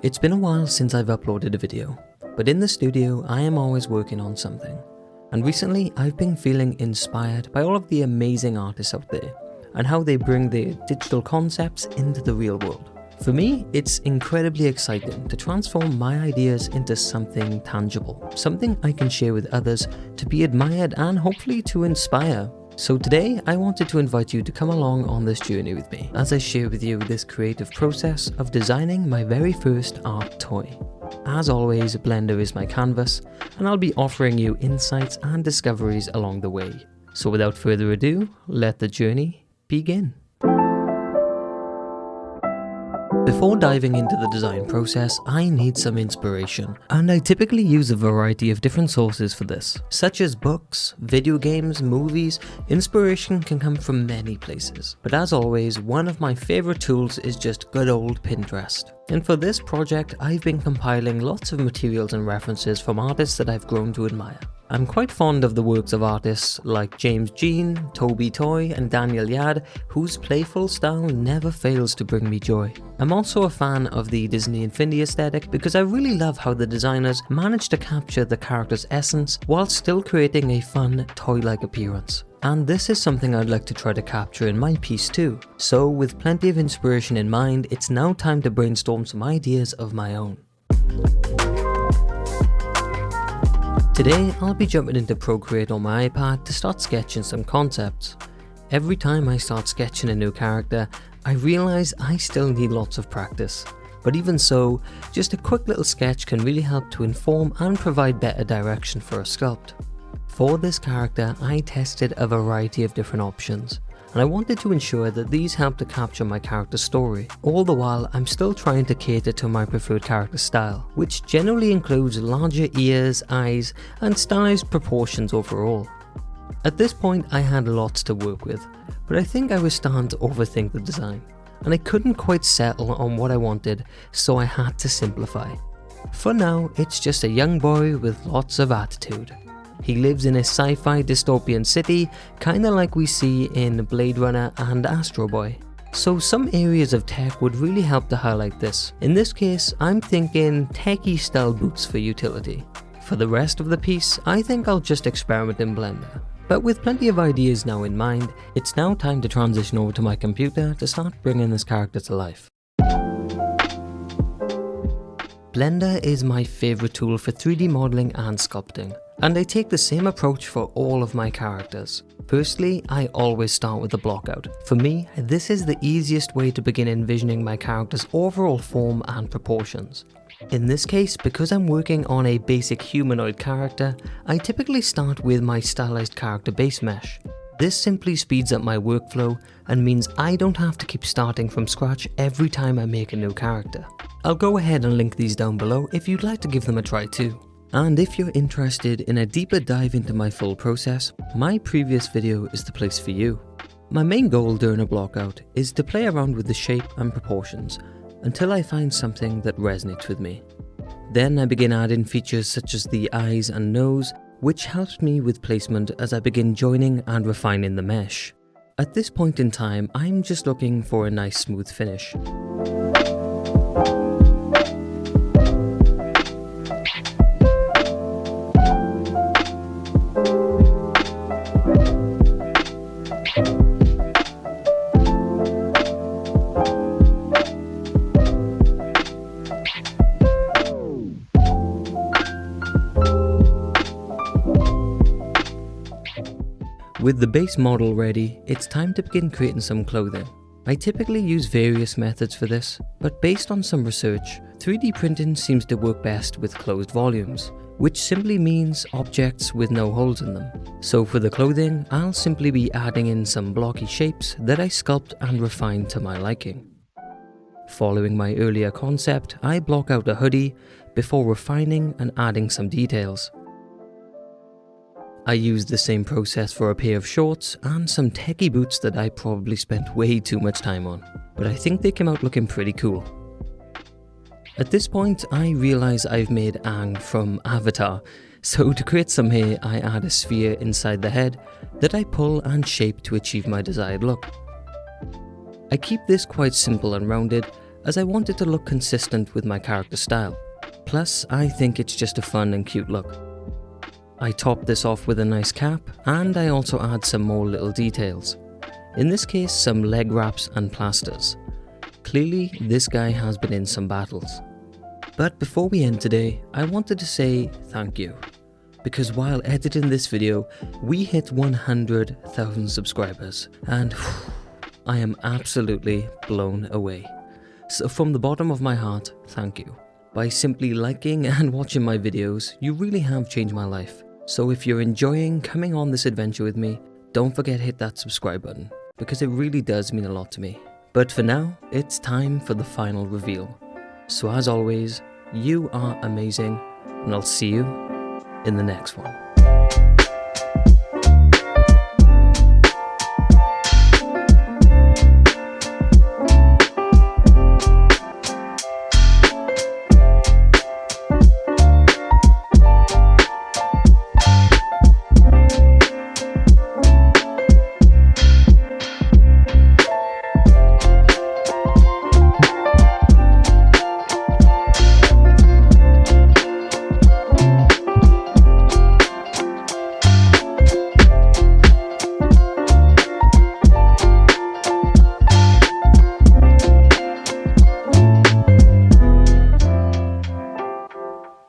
It's been a while since I've uploaded a video, but in the studio I am always working on something. And recently I've been feeling inspired by all of the amazing artists out there and how they bring their digital concepts into the real world. For me, it's incredibly exciting to transform my ideas into something tangible, something I can share with others to be admired and hopefully to inspire. So today I wanted to invite you to come along on this journey with me as I share with you this creative process of designing my very first art toy. As always, Blender is my canvas and I'll be offering you insights and discoveries along the way. So without further ado, let the journey begin. Before diving into the design process, I need some inspiration, and I typically use a variety of different sources for this, such as books, video games, movies. Inspiration can come from many places, but as always, one of my favorite tools is just good old Pinterest. And for this project, I've been compiling lots of materials and references from artists that I've grown to admire. I'm quite fond of the works of artists like James Jean, Toby Toy and Daniel Yad, whose playful style never fails to bring me joy. I'm also a fan of the Disney Infinity aesthetic because I really love how the designers managed to capture the character's essence while still creating a fun, toy-like appearance. And this is something I'd like to try to capture in my piece too. So with plenty of inspiration in mind, it's now time to brainstorm some ideas of my own. Today, I'll be jumping into Procreate on my iPad to start sketching some concepts. Every time I start sketching a new character, I realise I still need lots of practice. But even so, just a quick little sketch can really help to inform and provide better direction for a sculpt. For this character, I tested a variety of different options, and I wanted to ensure that these help to capture my character's story. All the while, I'm still trying to cater to my preferred character style, which generally includes larger ears, eyes, and stylized proportions overall. At this point, I had lots to work with, but I think I was starting to overthink the design, and I couldn't quite settle on what I wanted, so I had to simplify. For now, it's just a young boy with lots of attitude. He lives in a sci-fi dystopian city, kinda like we see in Blade Runner and Astro Boy. So some areas of tech would really help to highlight this. In this case, I'm thinking techie style boots for utility. For the rest of the piece, I think I'll just experiment in Blender. But with plenty of ideas now in mind, it's now time to transition over to my computer to start bringing this character to life. Blender is my favorite tool for 3D modeling and sculpting, and I take the same approach for all of my characters. Firstly, I always start with the blockout. For me, this is the easiest way to begin envisioning my character's overall form and proportions. In this case, because I'm working on a basic humanoid character, I typically start with my stylized character base mesh. This simply speeds up my workflow and means I don't have to keep starting from scratch every time I make a new character. I'll go ahead and link these down below if you'd like to give them a try too. And if you're interested in a deeper dive into my full process, my previous video is the place for you. My main goal during a blockout is to play around with the shape and proportions until I find something that resonates with me. Then I begin adding features such as the eyes and nose, which helps me with placement as I begin joining and refining the mesh. At this point in time, I'm just looking for a nice smooth finish. With the base model ready, it's time to begin creating some clothing. I typically use various methods for this, but based on some research, 3D printing seems to work best with closed volumes, which simply means objects with no holes in them. So for the clothing, I'll simply be adding in some blocky shapes that I sculpt and refine to my liking. Following my earlier concept, I block out a hoodie before refining and adding some details. I used the same process for a pair of shorts and some techie boots that I probably spent way too much time on, but I think they came out looking pretty cool. At this point, I realise I've made Aang from Avatar, so to create some hair, I add a sphere inside the head that I pull and shape to achieve my desired look. I keep this quite simple and rounded, as I wanted to look consistent with my character style. Plus, I think it's just a fun and cute look. I topped this off with a nice cap, and I also add some more little details. In this case, some leg wraps and plasters. Clearly, this guy has been in some battles. But before we end today, I wanted to say thank you. Because while editing this video, we hit 100,000 subscribers, and I am absolutely blown away. So from the bottom of my heart, thank you. By simply liking and watching my videos, you really have changed my life. So if you're enjoying coming on this adventure with me, don't forget to hit that subscribe button, because it really does mean a lot to me. But for now, it's time for the final reveal. So as always, you are amazing, and I'll see you in the next one.